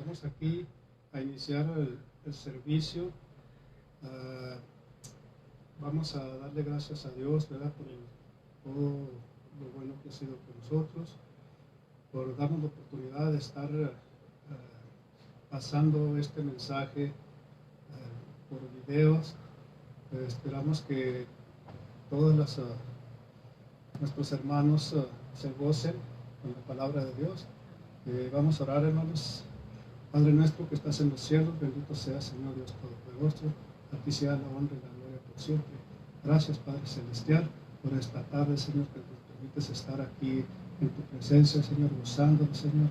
estamos aquí a iniciar el servicio. Vamos a darle gracias a Dios, ¿verdad?, por todo lo bueno que ha sido con nosotros, por darnos la oportunidad de estar pasando este mensaje por videos. Esperamos que todos nuestros hermanos se gocen con la palabra de Dios. Vamos a orar, hermanos. Padre nuestro que estás en los cielos, bendito sea, Señor Dios Todopoderoso. A ti sea la honra y la gloria por siempre. Gracias, Padre Celestial, por esta tarde, Señor, que nos permites estar aquí en tu presencia, Señor, gozándonos, Señor,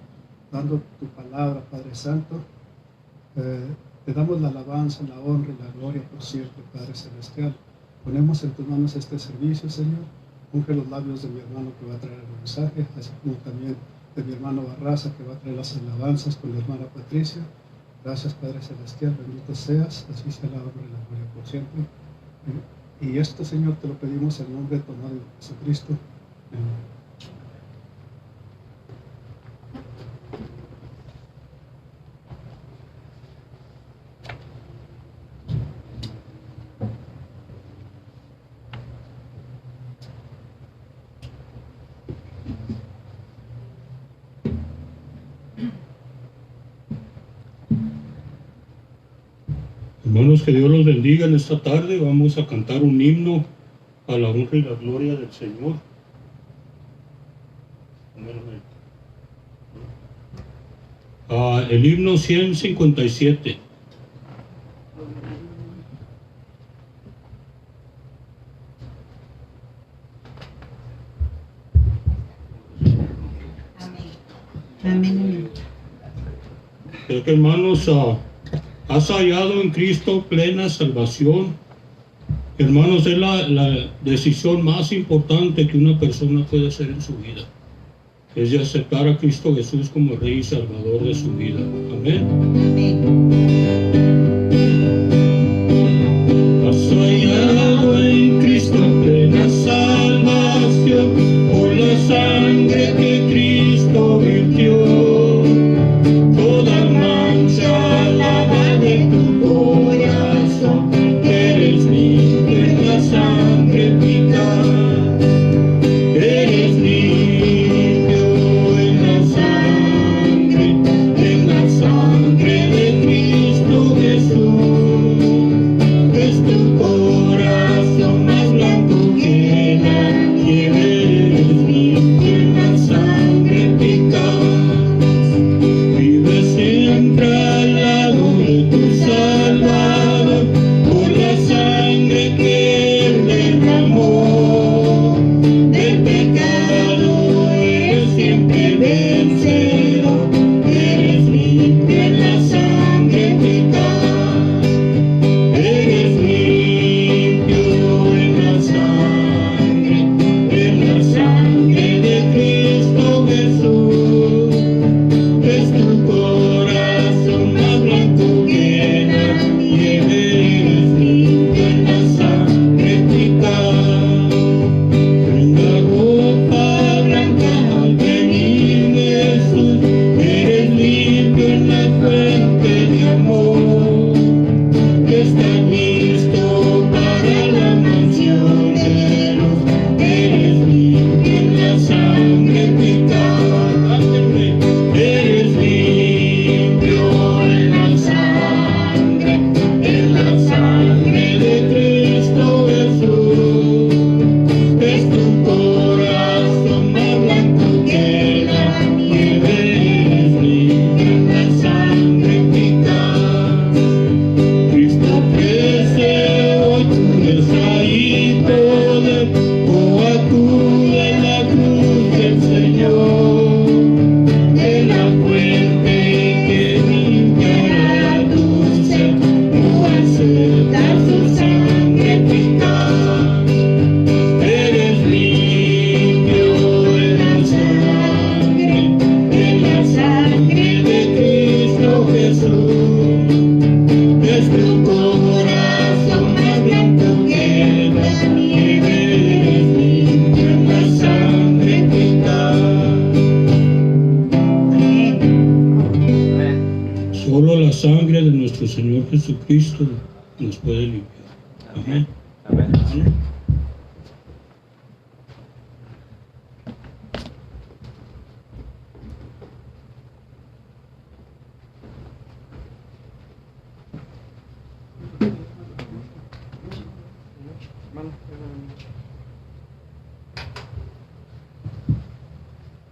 dando tu palabra, Padre Santo. Te damos la alabanza, la honra y la gloria por siempre, Padre Celestial. Ponemos en tus manos este servicio, Señor. Unge los labios de mi hermano que va a traer el mensaje, así como también de mi hermano Barraza que va a traer las alabanzas con mi hermana Patricia. Gracias, Padre Celestial, bendito seas, así sea la honra y la gloria por siempre. Y esto, Señor, te lo pedimos en nombre de tu amado Jesucristo. Amén. Hermanos, que Dios los bendiga en esta tarde. Vamos a cantar un himno a la honra y la gloria del Señor. El himno 157. Amén. Creo que, hermanos, has hallado en Cristo plena salvación. Hermanos, es la decisión más importante que una persona puede hacer en su vida. Es de aceptar a Cristo Jesús como Rey y Salvador de su vida. Amén. Has hallado en Cristo plena salvación por la sangre que Cristo vertió. Toda mancha lava de tu corazón, eres limpio en la sangre eficaz. Eres limpio en la sangre de Cristo Jesús. Es tu corazón más blanco que la nieve, eres limpio en la sangre eficaz. Vive siempre al lado de tu Salvador, por la sangre que Él derramó. Del pecado eres siempre vencedor, eres limpio en la sangre eficaz. Eres limpio en la sangre de Cristo Jesús. Es tu corazón más blanco que la nieve, eres limpio en la sangre eficaz. Prenda ropa blanca al venir Jesús, eres limpio en la fuente de amor. Estás listo para la mansión de luz, eres limpio en la sangre eficaz. Eres limpio en la sangre de Cristo Jesús. Es tu corazón más blanco que la nieve, eres limpio en la sangre Solo la sangre de nuestro Señor Jesucristo nos puede limpiar. Amén. Amén.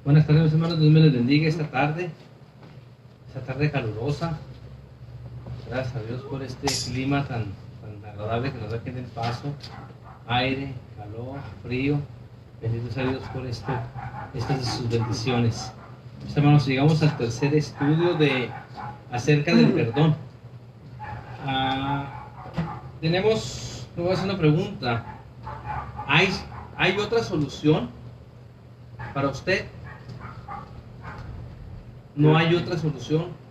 Buenas tardes, mis hermanos. Dios me les bendiga esta tarde calurosa. Gracias a Dios por este clima tan agradable que nos da aquí en El Paso. Aire, calor, frío. Benditos a Dios por estas de sus bendiciones. Mis hermanos, llegamos al tercer estudio acerca del perdón. Le voy a hacer una pregunta. ¿Hay otra solución para usted? ¿No hay otra solución?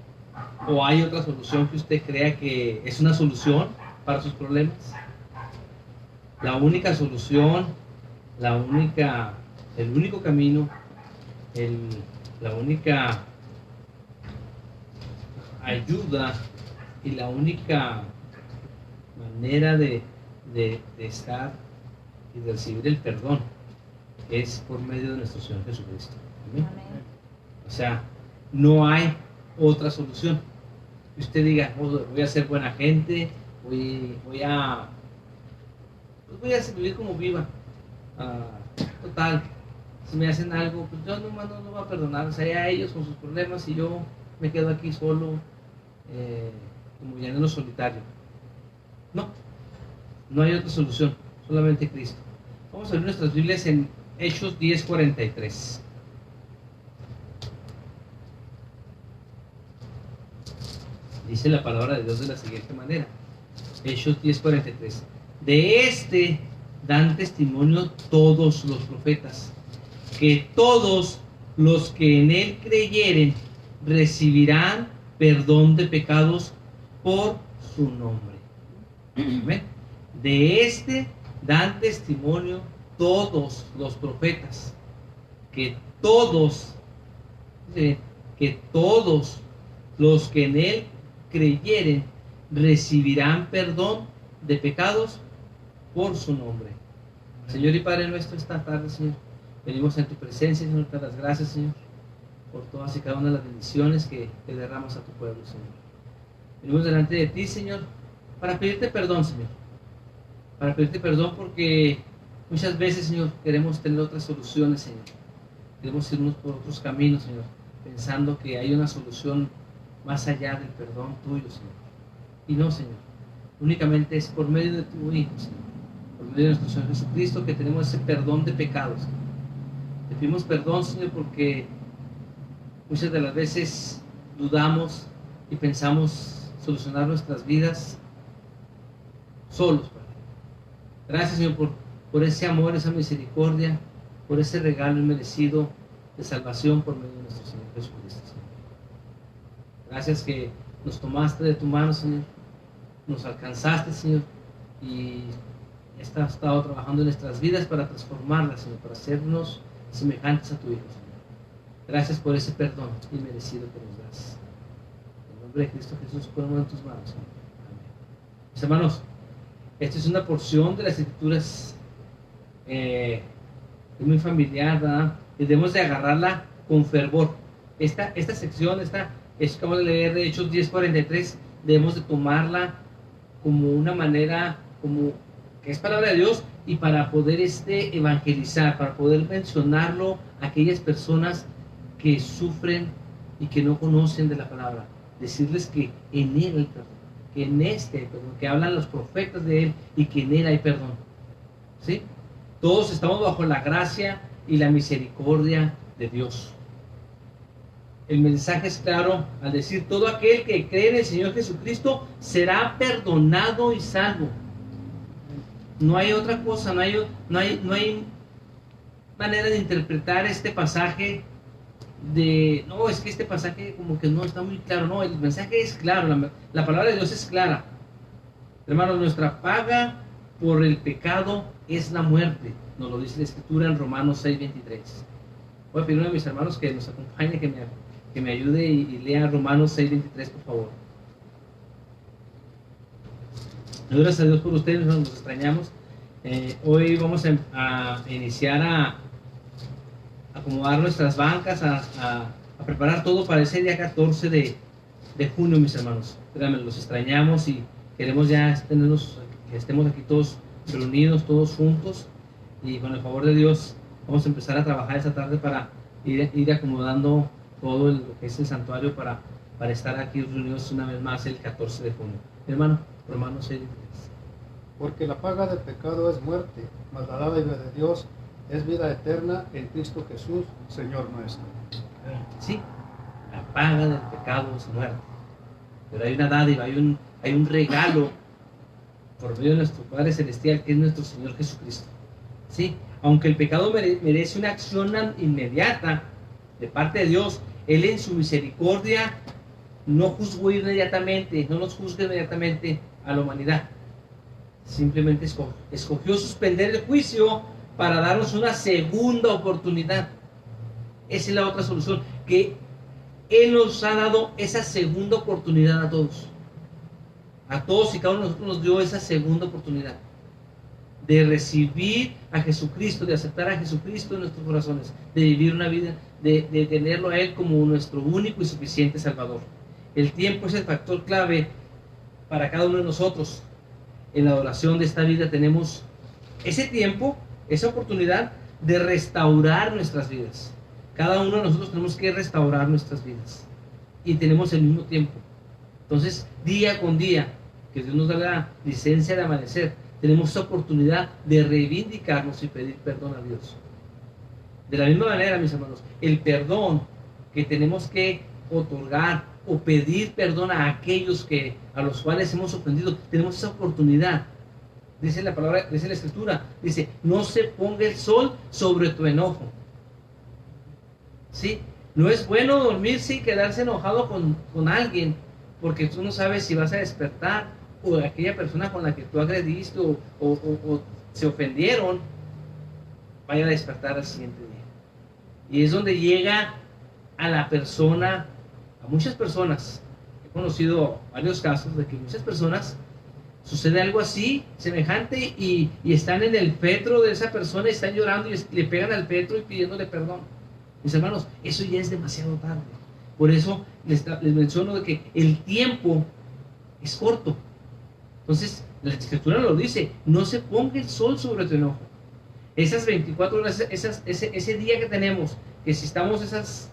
¿O hay otra solución que usted crea que es una solución para sus problemas? La única solución, el único camino, la única ayuda y la única manera de estar y de recibir el perdón es por medio de nuestro Señor Jesucristo. ¿Amén? O sea, no hay otra solución. Que usted diga, voy a ser buena gente, voy a vivir como viva. Total, si me hacen algo, pues yo no voy a perdonar. O sea, a ellos con sus problemas y yo me quedo aquí solo, como llanero solitario. No hay otra solución, solamente Cristo. Vamos a abrir nuestras Biblias en Hechos 10:43. Dice la palabra de Dios de la siguiente manera. Hechos 10:43. De este dan testimonio todos los profetas, que todos los que en él creyeren recibirán perdón de pecados por su nombre. ¿Ven? De este dan testimonio todos los profetas, que todos los que en él creyeren recibirán perdón de pecados por su nombre. Señor y Padre nuestro, esta tarde, Señor, venimos en tu presencia, Señor, te das gracias, Señor, por todas y cada una de las bendiciones que derramas a tu pueblo, Señor. Venimos delante de ti, Señor, para pedirte perdón, Señor, para pedirte perdón porque muchas veces, Señor, queremos tener otras soluciones, Señor, queremos irnos por otros caminos, Señor, pensando que hay una solución más allá del perdón tuyo, Señor. Y no, Señor, únicamente es por medio de tu Hijo, Señor, por medio de nuestro Señor Jesucristo, que tenemos ese perdón de pecados, Señor. Te pedimos perdón, Señor, porque muchas de las veces dudamos y pensamos solucionar nuestras vidas solos, Padre. Gracias, Señor, por ese amor, esa misericordia, por ese regalo inmerecido de salvación por medio de nuestro Señor Jesucristo, Señor. Gracias que nos tomaste de tu mano, Señor, nos alcanzaste, Señor, y has estado trabajando en nuestras vidas para transformarlas, Señor, para hacernos semejantes a tu Hijo, Señor. Gracias por ese perdón inmerecido que nos das. En el nombre de Cristo Jesús, ponemos en tus manos, Señor. Amén. Mis hermanos, esta es una porción de las Escrituras es muy familiar, ¿verdad? Y debemos de agarrarla con fervor. Esta sección, es que acabamos de leer de Hechos 10:43, debemos de tomarla como una manera, como que es palabra de Dios, y para poder evangelizar, para poder mencionarlo a aquellas personas que sufren y que no conocen de la palabra, decirles que en Él hay perdón, que en este hay perdón, que hablan los profetas de Él y que en Él hay perdón. ¿Sí? Todos estamos bajo la gracia y la misericordia de Dios. El mensaje es claro al decir: todo aquel que cree en el Señor Jesucristo será perdonado y salvo. No hay otra cosa, no hay manera de interpretar este pasaje no, es que este pasaje como que no está muy claro. No, el mensaje es claro, la palabra de Dios es clara. Hermanos, nuestra paga por el pecado es la muerte, nos lo dice la Escritura en Romanos 6:23. Voy a pedir a mis hermanos que nos acompañen, que que me ayude y lea Romanos 6:23, por favor. Gracias a Dios por ustedes, nos extrañamos. Hoy vamos a iniciar a acomodar nuestras bancas, a preparar todo para ese día 14 de junio, mis hermanos. Créanme, los extrañamos y queremos ya que estemos aquí todos reunidos, todos juntos, y con el favor de Dios vamos a empezar a trabajar esta tarde para ir acomodando todo lo que es el santuario para estar aquí reunidos una vez más el 14 de junio. Hermano, Romanos 6:23. Porque la paga del pecado es muerte, mas la dádiva de Dios es vida eterna en Cristo Jesús, Señor nuestro. Sí, la paga del pecado es muerte. Pero hay una dádiva, hay un regalo por medio de nuestro Padre Celestial, que es nuestro Señor Jesucristo. Sí, aunque el pecado merece una acción inmediata de parte de Dios, Él en su misericordia no juzgó inmediatamente, no nos juzga inmediatamente a la humanidad. Simplemente escogió suspender el juicio para darnos una segunda oportunidad. Esa es la otra solución, que Él nos ha dado esa segunda oportunidad a todos. A todos y cada uno de nosotros nos dio esa segunda oportunidad de recibir a Jesucristo, de aceptar a Jesucristo en nuestros corazones, de vivir una vida, de tenerlo a Él como nuestro único y suficiente Salvador. El tiempo es el factor clave para cada uno de nosotros. En la adoración de esta vida tenemos ese tiempo, esa oportunidad de restaurar nuestras vidas. Cada uno de nosotros tenemos que restaurar nuestras vidas y tenemos el mismo tiempo. Entonces, día con día, que Dios nos da la licencia de amanecer, tenemos esa oportunidad de reivindicarnos y pedir perdón a Dios. De la misma manera, mis hermanos, el perdón que tenemos que otorgar o pedir perdón a aquellos a los cuales hemos ofendido, tenemos esa oportunidad. Dice la palabra, dice la Escritura, dice, no se ponga el sol sobre tu enojo. ¿Sí? No es bueno dormirse y quedarse enojado con alguien, porque tú no sabes si vas a despertar, o aquella persona con la que tú agrediste o se ofendieron vaya a despertar al siguiente día. Y es donde llega a la persona, a muchas personas. He conocido varios casos de que muchas personas sucede algo así, semejante, y están en el petro de esa persona y están llorando y le pegan al petro y pidiéndole perdón. Mis hermanos, eso ya es demasiado tarde. Por eso les menciono de que el tiempo es corto. Entonces, la Escritura lo dice, no se ponga el sol sobre tu enojo. Esas 24 horas, ese día que tenemos, que si estamos esas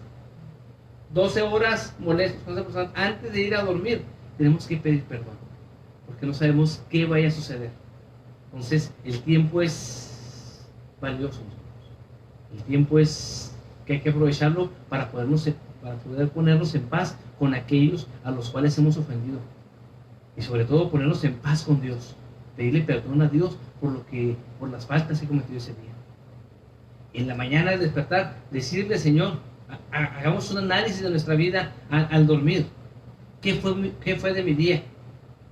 12 horas molestos con esa persona antes de ir a dormir, tenemos que pedir perdón, porque no sabemos qué vaya a suceder. Entonces, el tiempo es valioso. El tiempo es que hay que aprovecharlo para poder ponernos en paz con aquellos a los cuales hemos ofendido. Y sobre todo ponernos en paz con Dios, pedirle perdón a Dios por las faltas que he cometido ese día. En la mañana al despertar, decirle, Señor, hagamos un análisis de nuestra vida al dormir. ¿Qué fue de mi día?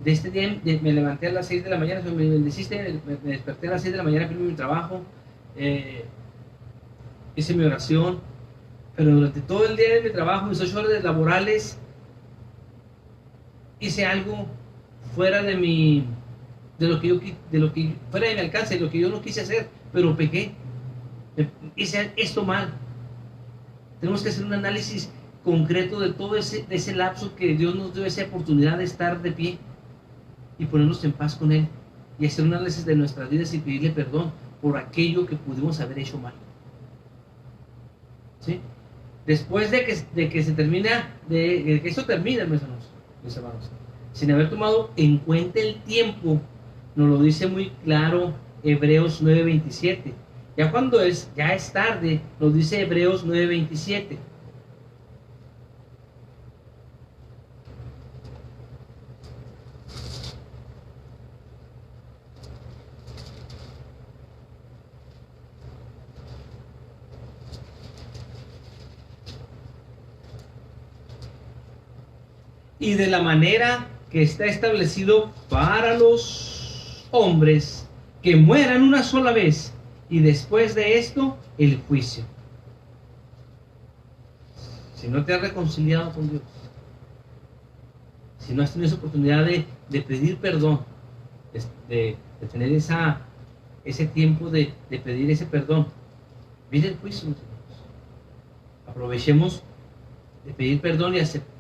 De este día me levanté a las 6 de la mañana, me bendeciste, me desperté a las 6 de la mañana, fui a mi trabajo, hice mi oración, pero durante todo el día de mi trabajo, mis 8 horas laborales, hice algo fuera de lo que fuera de mi alcance, de lo que yo no quise hacer, pero pequé, hice esto mal. Tenemos que hacer un análisis concreto de todo ese lapso que Dios nos dio, esa oportunidad de estar de pie y ponernos en paz con Él y hacer un análisis de nuestras vidas y pedirle perdón por aquello que pudimos haber hecho mal. ¿Sí? Después de que se termina, de que esto termina, mis hermanos, sin haber tomado en cuenta el tiempo, nos lo dice muy claro Hebreos 9:27. Ya es tarde, nos dice Hebreos 9:27. Y de la manera que está establecido para los hombres, que mueran una sola vez, y después de esto, el juicio. si no te has reconciliado con Dios, si no has tenido esa oportunidad de pedir perdón, de tener ese tiempo de pedir ese perdón, viene el juicio, mis hermanos. Aprovechemos de pedir perdón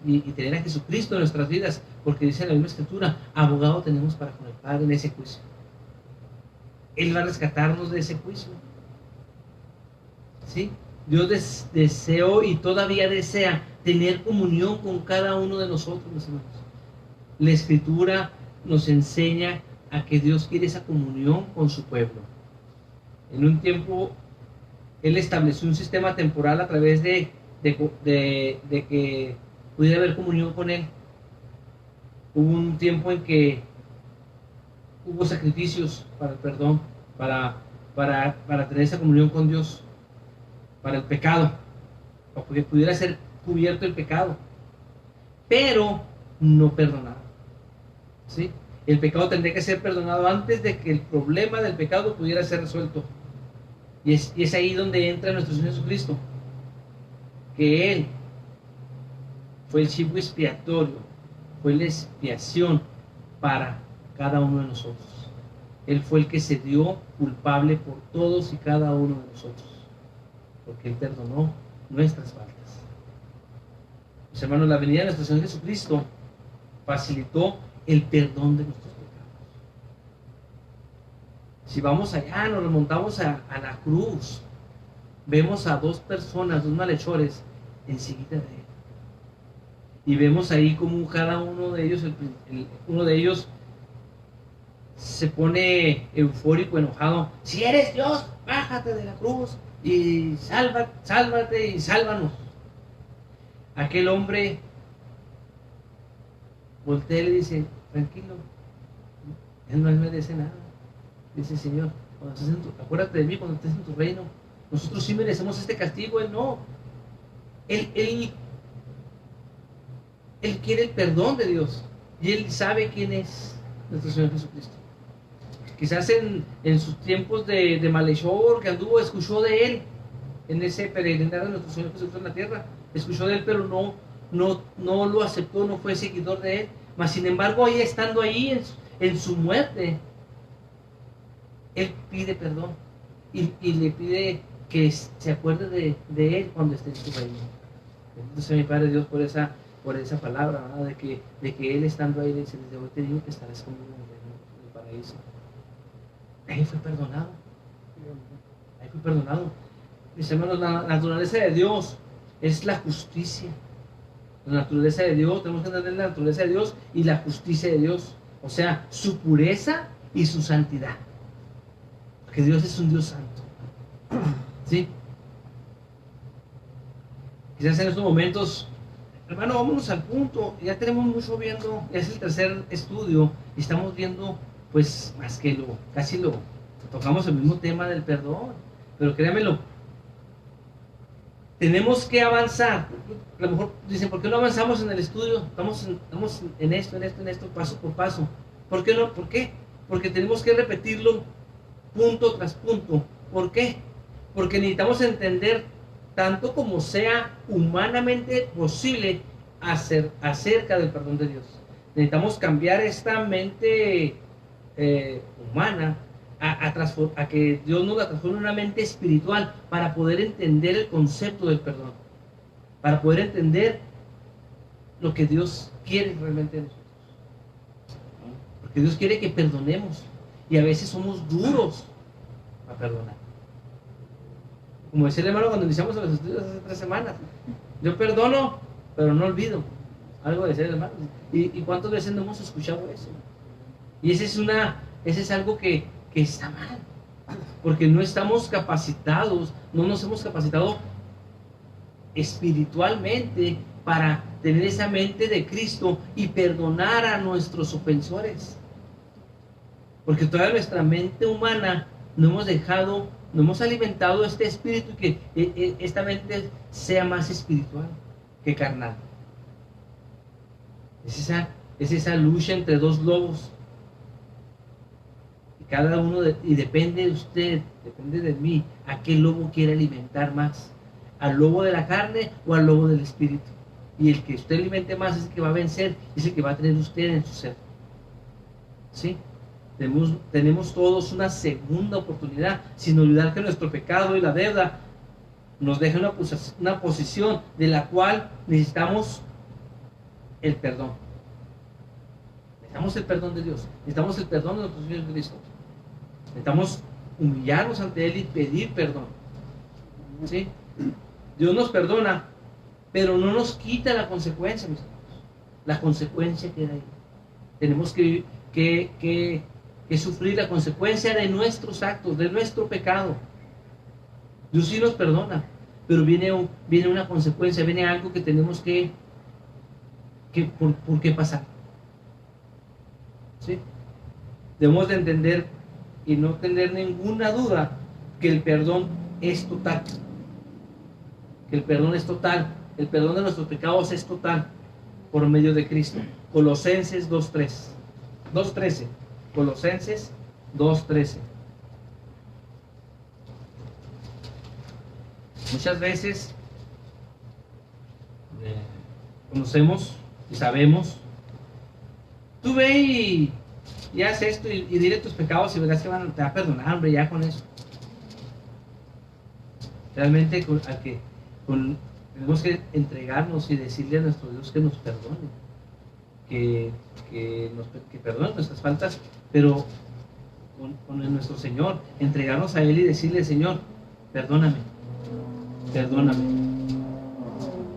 y tener a Jesucristo en nuestras vidas, porque dice en la misma Escritura, abogado tenemos para con el Padre en ese juicio. Él va a rescatarnos de ese juicio. ¿Sí? Dios deseó y todavía desea tener comunión con cada uno de nosotros, mis hermanos. La Escritura nos enseña a que Dios quiere esa comunión con su pueblo. En un tiempo, Él estableció un sistema temporal a través de que pudiera haber comunión con Él. Hubo un tiempo en que hubo sacrificios para el perdón, para tener esa comunión con Dios, para el pecado, para que pudiera ser cubierto el pecado, pero no perdonado. ¿Sí? El pecado tendría que ser perdonado antes de que el problema del pecado pudiera ser resuelto. Y es ahí donde entra nuestro Señor Jesucristo, que Él fue el chivo expiatorio, fue la expiación para cada uno de nosotros. Él fue el que se dio culpable por todos y cada uno de nosotros, porque Él perdonó nuestras faltas. Mis hermanos, la venida de nuestro Señor Jesucristo facilitó el perdón de nuestros pecados. Si vamos allá, nos remontamos a la cruz, vemos a dos personas, dos malhechores, enseguida de Él. Y vemos ahí como cada uno de ellos, uno de ellos se pone eufórico, enojado. Si eres Dios, bájate de la cruz y sálvate y sálvanos. Aquel hombre voltea y le dice, tranquilo, Él no merece nada. Dice, Señor, acuérdate de mí cuando estés en tu reino. Nosotros sí merecemos este castigo, Él no. Él quiere el perdón de Dios y Él sabe quién es nuestro Señor Jesucristo. Quizás en sus tiempos de malhechor que anduvo, escuchó de Él en ese peregrinar de nuestro Señor Jesucristo en la tierra. Escuchó de Él, pero no lo aceptó, no fue seguidor de Él. Mas sin embargo, ahí estando ahí en su muerte, Él pide perdón y le pide que se acuerde de Él cuando esté en su reino. Bendito sea mi Padre Dios por esa palabra, ¿verdad? de que Él estando ahí le dice, desde hoy te digo que estarás conmigo en el reino del paraíso. Ahí fue perdonado. Ahí fue perdonado. Mis hermanos, la naturaleza de Dios es la justicia. La naturaleza de Dios, tenemos que entender la naturaleza de Dios y la justicia de Dios. O sea, su pureza y su santidad. Porque Dios es un Dios santo. ¿Sí? Quizás en estos momentos, hermano, vámonos al punto. Ya tenemos mucho viendo, ya es el tercer estudio y estamos viendo, pues, más que casi tocamos el mismo tema del perdón. Pero créanmelo, tenemos que avanzar. A lo mejor dicen, ¿por qué no avanzamos en el estudio? Estamos en esto, paso por paso. ¿Por qué no? ¿Por qué? Porque tenemos que repetirlo punto tras punto. ¿Por qué? Porque necesitamos entender tanto como sea humanamente posible acerca del perdón de Dios. Necesitamos cambiar esta mente humana a que Dios nos la transforme en una mente espiritual para poder entender el concepto del perdón, para poder entender lo que Dios quiere realmente de nosotros. Porque Dios quiere que perdonemos y a veces somos duros a perdonar. Como decía el hermano cuando iniciamos los estudios hace 3 semanas, yo perdono, pero no olvido. Algo decía el hermano. ¿Y cuántas veces no hemos escuchado eso? Y ese es algo que está mal, porque no estamos capacitados, no nos hemos capacitado espiritualmente para tener esa mente de Cristo y perdonar a nuestros ofensores. Porque toda nuestra mente humana no hemos alimentado este espíritu, que esta mente sea más espiritual que carnal. Es esa lucha entre dos lobos. Cada uno, y depende de usted, depende de mí, a qué lobo quiere alimentar más, al lobo de la carne o al lobo del espíritu. Y el que usted alimente más es el que va a vencer, es el que va a tener usted en su ser. ¿Sí? Tenemos todos una segunda oportunidad, sin olvidar que nuestro pecado y la deuda nos deja una posición de la cual necesitamos el perdón. Necesitamos el perdón de Dios, necesitamos el perdón de nuestro Señor Cristo. Necesitamos humillarnos ante Él y pedir perdón. ¿Sí? Dios nos perdona, pero no nos quita la consecuencia, mis hermanos. La consecuencia queda ahí. Tenemos que sufrir la consecuencia de nuestros actos, de nuestro pecado. Dios sí nos perdona, pero viene una consecuencia, viene algo que tenemos por qué pasar. ¿Sí? Debemos de entender y no tener ninguna duda que el perdón es total. Que el perdón es total. El perdón de nuestros pecados es total por medio de Cristo. Colosenses 2:13. Colosenses 2:13. Muchas veces conocemos y sabemos. Tú ve y haz esto y dile tus pecados y verás que te va a perdonar, hombre, ya con eso. Realmente tenemos que entregarnos y decirle a nuestro Dios que nos perdone, que perdone nuestras faltas, pero con nuestro Señor, entregarnos a Él y decirle: Señor, perdóname,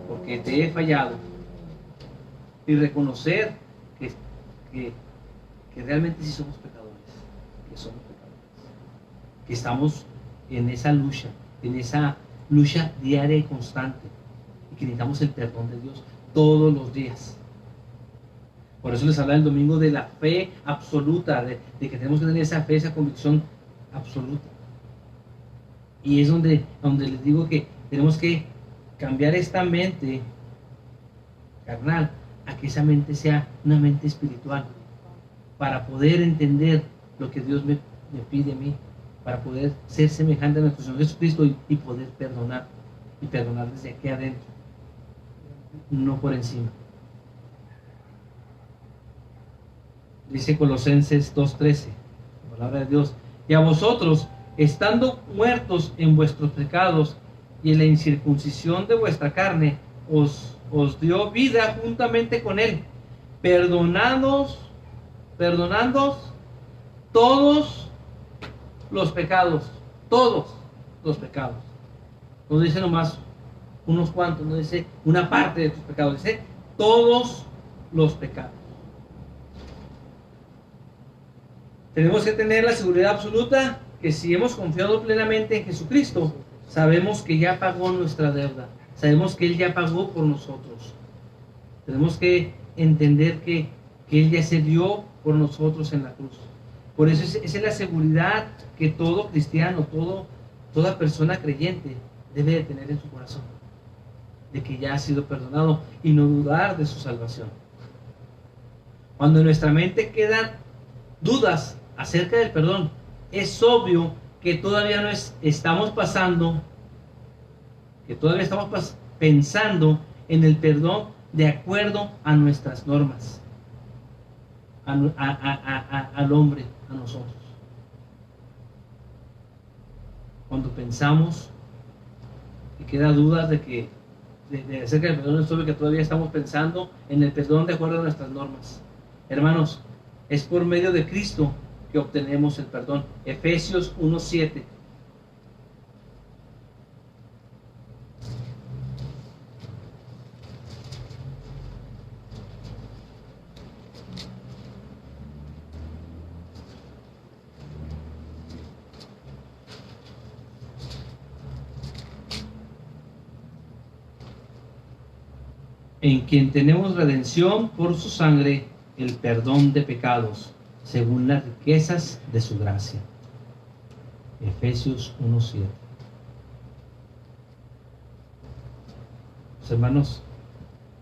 porque te he fallado, y reconocer que realmente sí somos pecadores, que estamos en esa lucha diaria y constante, y que necesitamos el perdón de Dios todos los días. Por eso les hablaba el domingo de la fe absoluta, de que tenemos que tener esa fe, esa convicción absoluta. Y es donde les digo que tenemos que cambiar esta mente carnal a que esa mente sea una mente espiritual, para poder entender lo que Dios me pide a mí, para poder ser semejante a nuestro Señor Jesucristo y poder perdonar, y perdonar desde aquí adentro, no por encima. Dice Colosenses 2:13, la palabra de Dios: y a vosotros, estando muertos en vuestros pecados y en la incircuncisión de vuestra carne, os dio vida juntamente con Él, perdonándoos todos los pecados, no dice nomás unos cuantos, no dice una parte de tus pecados, dice todos los pecados. Tenemos que tener la seguridad absoluta que si hemos confiado plenamente en Jesucristo, sabemos que ya pagó nuestra deuda, sabemos que Él ya pagó por nosotros. Tenemos que entender que Él ya se dio por nosotros en la cruz. Por eso esa es la seguridad que todo cristiano, toda persona creyente debe de tener en su corazón, de que ya ha sido perdonado, y no dudar de su salvación. Cuando en nuestra mente quedan dudas acerca del perdón, es obvio que todavía estamos pensando en el perdón de acuerdo a nuestras normas, al hombre, a nosotros. Cuando pensamos y queda dudas de acerca del perdón, es obvio que todavía estamos pensando en el perdón de acuerdo a nuestras normas. Hermanos, es por medio de Cristo que obtenemos el perdón. Efesios 1:7. En quien tenemos redención por su sangre, el perdón de pecados, según las riquezas de su gracia. Efesios 1:7. Pues, hermanos,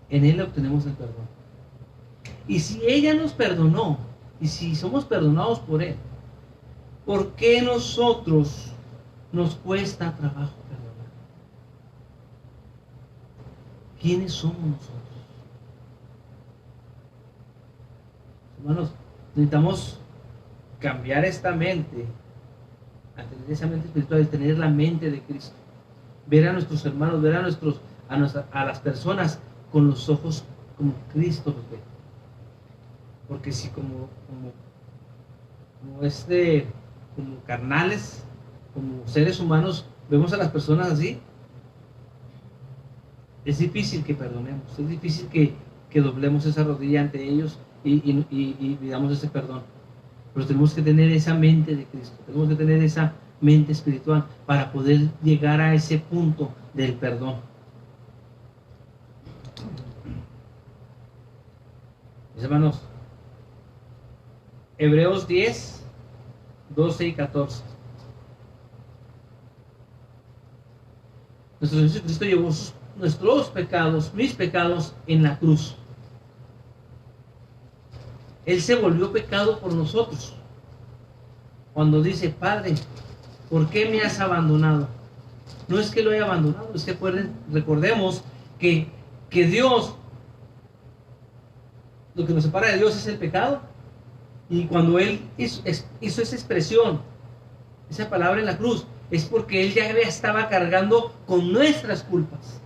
en Él obtenemos el perdón. Y si ella nos perdonó, y si somos perdonados por Él, ¿por qué nosotros nos cuesta trabajo perdonar? ¿quiénes somos nosotros? Hermanos, necesitamos cambiar esta mente, a tener esa mente espiritual, tener la mente de Cristo, ver a nuestros hermanos, ver a las personas con los ojos como Cristo los ve. Porque si como carnales, como seres humanos, vemos a las personas así, es difícil que perdonemos, es difícil que doblemos esa rodilla ante ellos y pidamos ese perdón. Pero tenemos que tener esa mente de Cristo, tenemos que tener esa mente espiritual para poder llegar a ese punto del perdón. Mis hermanos, Hebreos 10, 12 y 14. Nuestro Señor Jesucristo llevó nuestros pecados, mis pecados, en la cruz. Él se volvió pecado por nosotros. Cuando dice: Padre, ¿por qué me has abandonado? No es que lo haya abandonado, es que recordemos que Dios, lo que nos separa de Dios es el pecado. Y cuando Él hizo esa expresión, esa palabra en la cruz, es porque Él ya estaba cargando con nuestras culpas.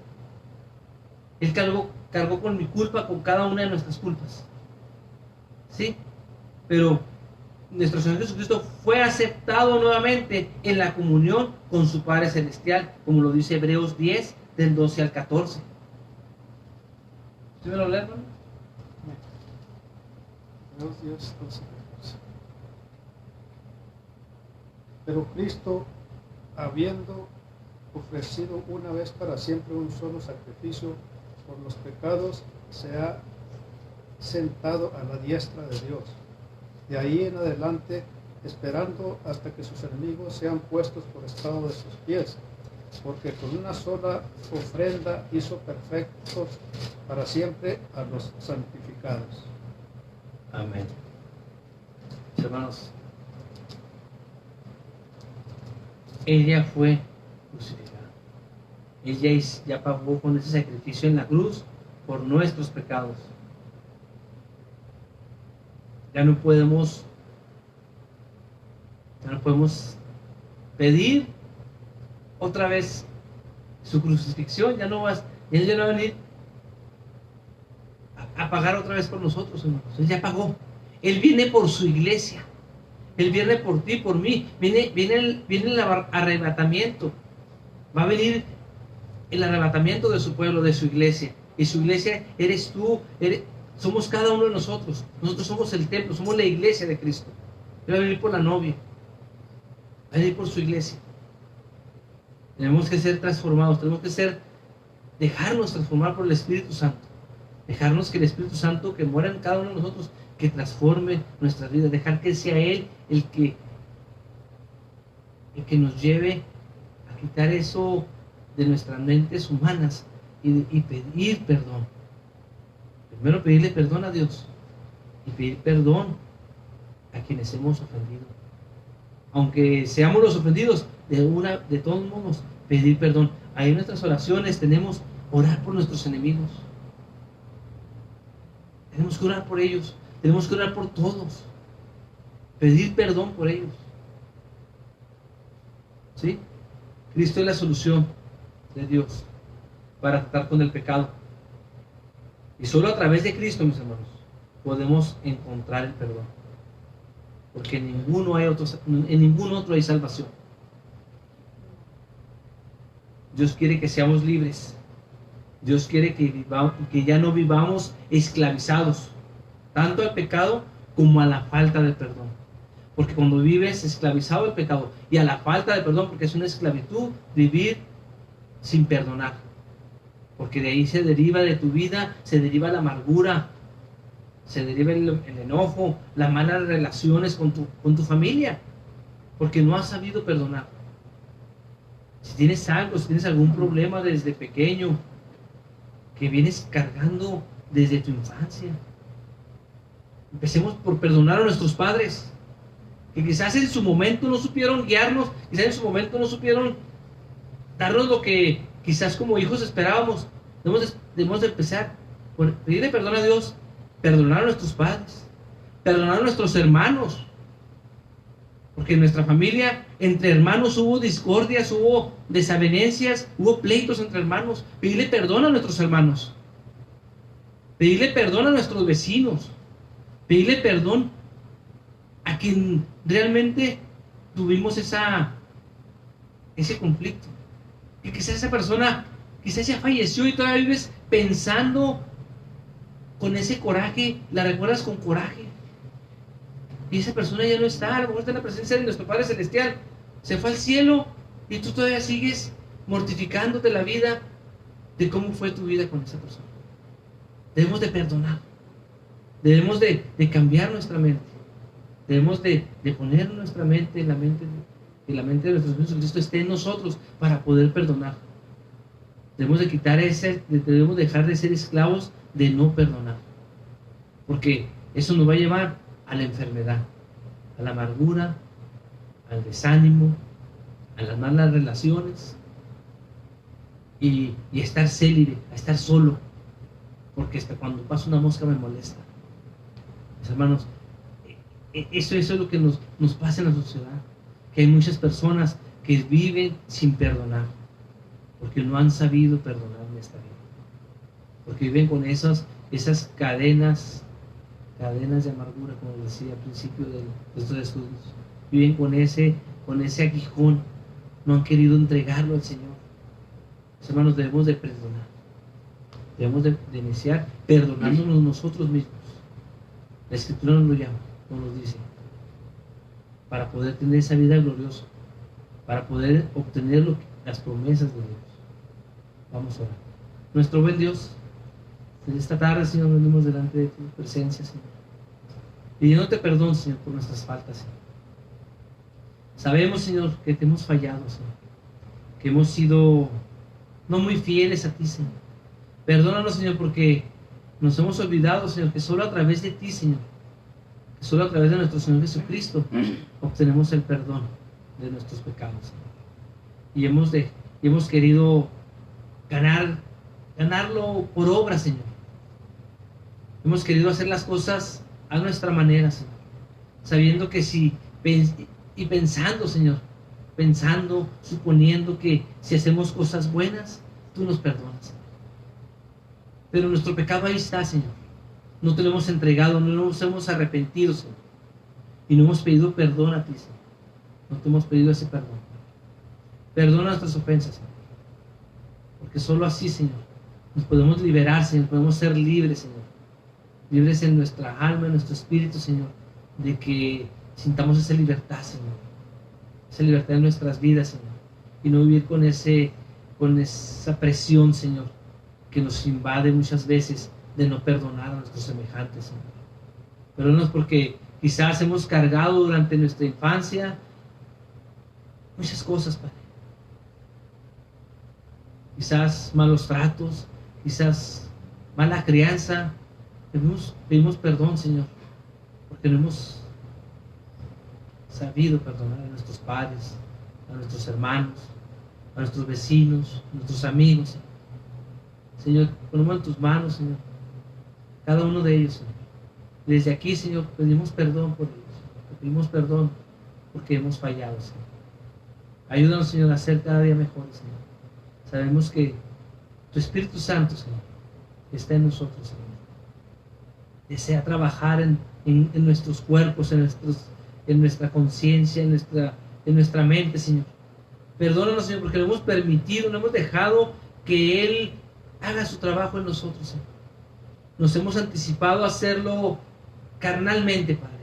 Él cargó con mi culpa, con cada una de nuestras culpas. ¿Sí? Pero nuestro Señor Jesucristo fue aceptado nuevamente en la comunión con su Padre Celestial, como lo dice Hebreos 10, del 12 al 14. ¿Sí me lo leen, hermano? Hebreos 10, 12, 14. Pero Cristo, habiendo ofrecido una vez para siempre un solo sacrificio por los pecados, se ha sentado a la diestra de Dios. De ahí en adelante, esperando hasta que sus enemigos sean puestos por estrado de sus pies, porque con una sola ofrenda hizo perfectos para siempre a los santificados. Amén. Hermanos, ella fue crucificada. Ella ya pagó con ese sacrificio en la cruz por nuestros pecados. Ya no podemos pedir otra vez su crucifixión. Ya no va a venir a pagar otra vez por nosotros, hermanos. Él ya pagó. Él viene por su iglesia. Él viene por ti, por mí. Viene el arrebatamiento. Va a venir el arrebatamiento de su pueblo, de su iglesia. Y su iglesia eres tú, somos cada uno de nosotros. Nosotros somos el templo, somos la iglesia de Cristo. Él va a venir por la novia. Va a venir por su iglesia. Tenemos que ser transformados, tenemos que dejarnos transformar por el Espíritu Santo. Dejarnos que el Espíritu Santo que mora en cada uno de nosotros, que transforme nuestras vidas. Dejar que sea Él el que nos lleve a quitar eso de nuestras mentes humanas y pedir perdón. Primero pedirle perdón a Dios y pedir perdón a quienes hemos ofendido. Aunque seamos los ofendidos, de todos modos, pedir perdón. Ahí en nuestras oraciones tenemos orar por nuestros enemigos. Tenemos que orar por ellos. Tenemos que orar por todos. Pedir perdón por ellos. ¿Sí? Cristo es la solución de Dios para tratar con el pecado. Y solo a través de Cristo, mis hermanos, podemos encontrar el perdón. Porque en ningún otro hay salvación. Dios quiere que seamos libres. Dios quiere que ya no vivamos esclavizados, tanto al pecado como a la falta de perdón. Porque cuando vives esclavizado al pecado y a la falta de perdón, porque es una esclavitud vivir sin perdonar. Porque de ahí se deriva de tu vida, se deriva la amargura, se deriva el enojo, las malas relaciones con tu familia, porque no has sabido perdonar. Si tienes algún problema desde pequeño, que vienes cargando desde tu infancia, empecemos por perdonar a nuestros padres, que quizás en su momento no supieron guiarnos, quizás en su momento no supieron darnos lo que quizás como hijos esperábamos. Debemos de empezar por pedirle perdón a Dios, perdonar a nuestros padres, perdonar a nuestros hermanos, porque en nuestra familia, entre hermanos hubo discordias, hubo desavenencias, hubo pleitos entre hermanos. Pedirle perdón a nuestros hermanos, pedirle perdón a nuestros vecinos, pedirle perdón a quien realmente tuvimos ese conflicto. Que quizás esa persona, quizás ya falleció y todavía vives pensando con ese coraje, la recuerdas con coraje. Y esa persona ya no está, a lo mejor está en la presencia de nuestro Padre Celestial, se fue al cielo y tú todavía sigues mortificándote la vida de cómo fue tu vida con esa persona. Debemos de perdonar, debemos de cambiar nuestra mente, debemos de poner nuestra mente en la mente de nuestro Señor Jesucristo esté en nosotros para poder perdonar. Debemos de debemos dejar de ser esclavos de no perdonar, porque eso nos va a llevar a la enfermedad, a la amargura, al desánimo, a las malas relaciones y a estar célibe, a estar solo, porque hasta cuando pasa una mosca me molesta. Mis hermanos, eso es lo que nos pasa en la sociedad, que hay muchas personas que viven sin perdonar, porque no han sabido perdonar en esta vida, porque viven con esas cadenas de amargura, como decía al principio de estos estudios. Viven con ese aguijón, no han querido entregarlo al Señor. Mis hermanos, debemos de perdonar, debemos de iniciar perdonándonos nosotros mismos. La Escritura nos lo llama, nos dice, para poder tener esa vida gloriosa, para poder obtener las promesas de Dios. Vamos a orar. Nuestro buen Dios, en esta tarde, Señor, venimos delante de tu presencia, Señor, pidiéndote perdón, Señor, por nuestras faltas, Señor. Sabemos, Señor, que te hemos fallado, Señor, que hemos sido no muy fieles a ti, Señor. Perdónanos, Señor, porque nos hemos olvidado, Señor, que solo a través de ti, Señor, que solo a través de nuestro Señor Jesucristo obtenemos el perdón de nuestros pecados, Señor. Y hemos querido ganarlo por obra, Señor. Hemos querido hacer las cosas a nuestra manera, Señor, sabiendo que pensando, Señor, suponiendo que si hacemos cosas buenas, tú nos perdonas, Señor. Pero nuestro pecado ahí está, Señor. No te lo hemos entregado, no nos hemos arrepentido, Señor, y no hemos pedido perdón a ti, Señor. No te hemos pedido ese perdón. Perdona nuestras ofensas, Señor, porque solo así, Señor, nos podemos liberar, Señor, podemos ser libres, Señor, libres en nuestra alma, en nuestro espíritu, Señor, de que sintamos esa libertad, Señor, esa libertad en nuestras vidas, Señor, y no vivir con esa presión, Señor, que nos invade muchas veces de no perdonar a nuestros semejantes, Señor. Perdónanos porque quizás hemos cargado durante nuestra infancia muchas cosas, Padre. Quizás malos tratos, quizás mala crianza. Pedimos perdón, Señor, porque no hemos sabido perdonar a nuestros padres, a nuestros hermanos, a nuestros vecinos, a nuestros amigos, Señor. Señor, ponemos en tus manos, Señor, cada uno de ellos, Señor. Desde aquí, Señor, pedimos perdón por ellos, pedimos perdón porque hemos fallado, Señor. Ayúdanos, Señor, a ser cada día mejores, Señor. Sabemos que tu Espíritu Santo, Señor, está en nosotros, Señor. Desea trabajar en nuestros cuerpos, en nuestra conciencia, en nuestra mente, Señor. Perdónanos, Señor, porque lo hemos permitido, no hemos dejado que Él haga su trabajo en nosotros, Señor. Nos hemos anticipado a hacerlo carnalmente, Padre.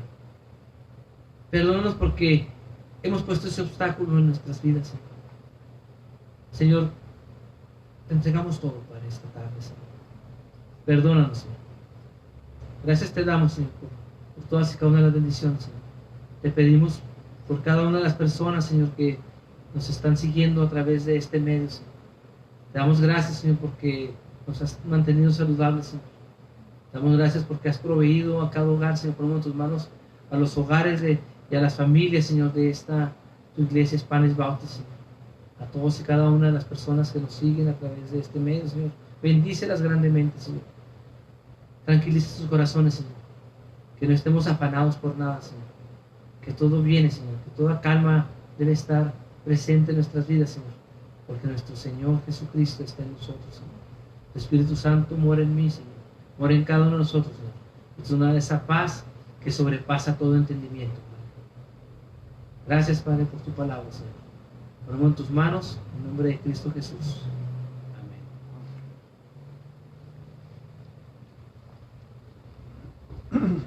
Perdónanos porque hemos puesto ese obstáculo en nuestras vidas, Señor. Señor, te entregamos todo, Padre, esta tarde, Señor. Perdónanos, Señor. Gracias te damos, Señor, por todas y cada una de las bendiciones, Señor. Te pedimos por cada una de las personas, Señor, que nos están siguiendo a través de este medio, Señor. Te damos gracias, Señor, porque nos has mantenido saludables, Señor. Te damos gracias porque has proveído a cada hogar, Señor. Ponemos en tus manos a los hogares y a las familias, Señor, de tu iglesia Spanish Baptist, Señor. A todos y cada una de las personas que nos siguen a través de este medio, Señor. Bendícelas grandemente, Señor. Tranquiliza sus corazones, Señor. Que no estemos afanados por nada, Señor. Que todo viene, Señor. Que toda calma debe estar presente en nuestras vidas, Señor. Porque nuestro Señor Jesucristo está en nosotros, Señor. El Espíritu Santo mora en mí, Señor. Mora en cada uno de nosotros, Señor. Es una de esa paz que sobrepasa todo entendimiento, Padre. Gracias, Padre, por tu palabra, Señor. Ponemos en tus manos, en nombre de Cristo Jesús. Amén.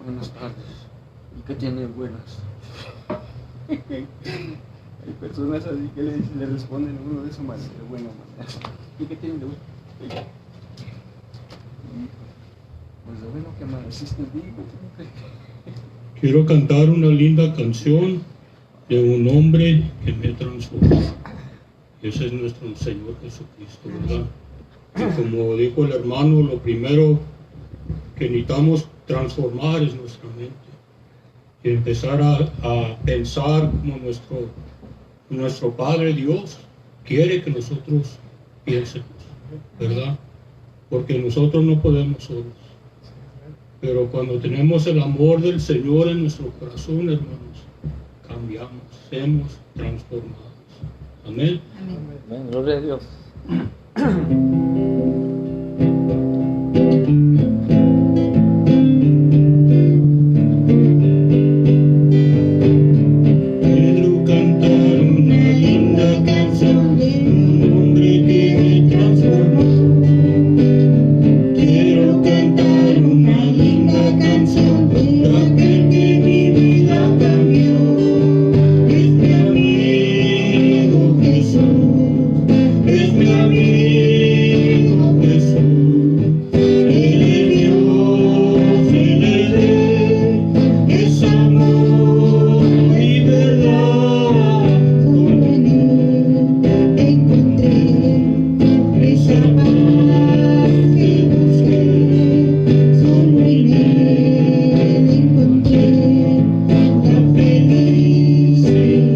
Buenas tardes. ¿Y qué tiene buenas? Hay personas así que le responden a uno de esa manera, de buena manera. ¿Y qué tiene de bueno? Pues de bueno que amaneciste vivo. Quiero cantar una linda canción de un hombre que me transformó. Ese es nuestro Señor Jesucristo, ¿verdad? Y como dijo el hermano, lo primero que necesitamos transformar es nuestra mente y empezar a pensar como nuestro Padre Dios quiere que nosotros piensemos, ¿verdad? Porque nosotros no podemos solos. Pero cuando tenemos el amor del Señor en nuestro corazón, hermanos, cambiamos, somos transformados. Amén. Amén. Gloria a Dios. Quiero cantar una linda canción de un hombre que me transformó. Quiero cantar una linda canción de aquel que mi vida cambió. Es mi amigo Jesús, es mi amigo Jesús. Él es Dios, Él es Rey, es amor y verdad. Solo en Él encontré esa paz que busqué. Solo en Él encontré la felicidad.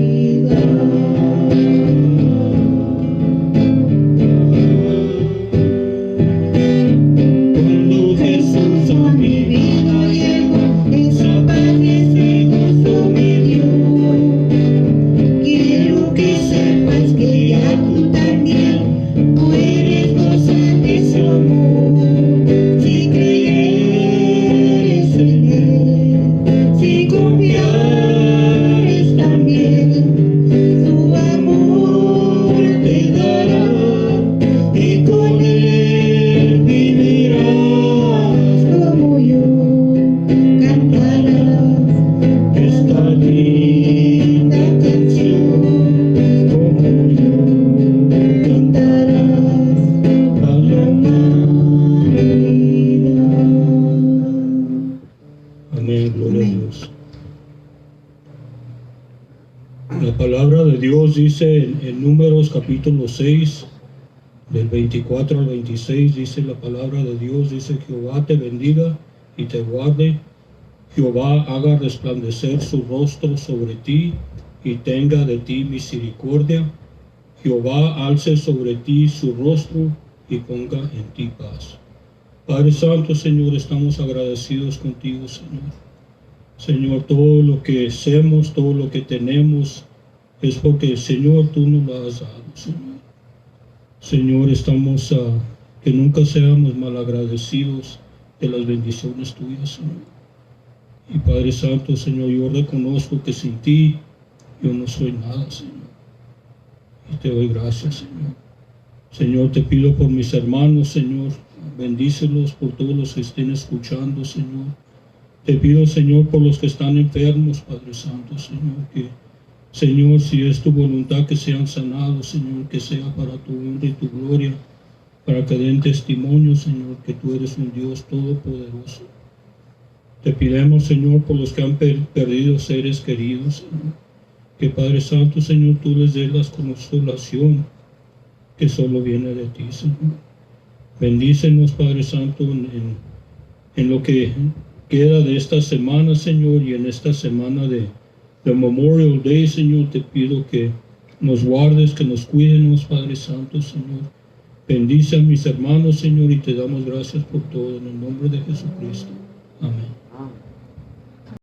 Cuando Jesús a mi vida llegó, esa paz y ese gozo me dio. Quiero que sepas que ya tú también puedes gozar de su amor. Si creyeres en Él, si confiares también, su amor te dará y con Él vivirás como yo. Cantarás esta linda canción como yo. Cantarás a la humanidad. Amén, gloria a Dios. La palabra de Dios dice en Números capítulo 6, del 24 al 26, dice la palabra de Dios, dice: Jehová te bendiga y te guarde, Jehová haga resplandecer su rostro sobre ti y tenga de ti misericordia, Jehová alce sobre ti su rostro y ponga en ti paz. Padre Santo, Señor, estamos agradecidos contigo, Señor. Señor, todo lo que hacemos, todo lo que tenemos, es porque, Señor, tú nos lo has dado, Señor. Señor, estamos que nunca seamos malagradecidos de las bendiciones tuyas, Señor. Y Padre Santo, Señor, yo reconozco que sin ti yo no soy nada, Señor. Y te doy gracias, Señor. Señor, te pido por mis hermanos, Señor, bendícelos por todos los que estén escuchando, Señor. Te pido, Señor, por los que están enfermos, Padre Santo, Señor, que, Señor, si es tu voluntad que sean sanados, Señor, que sea para tu honra y tu gloria, para que den testimonio, Señor, que tú eres un Dios todopoderoso. Te pidemos, Señor, por los que han perdido seres queridos, Señor, que, Padre Santo, Señor, tú les des la consolación que solo viene de ti, Señor. Bendícenos, Padre Santo, en lo que queda de esta semana, Señor, y en esta semana de Memorial Day, Señor, te pido que nos guardes, que nos cuidemos, Padre Santo, Señor. Bendice a mis hermanos, Señor, y te damos gracias por todo en el nombre de Jesucristo. Amén. Amén.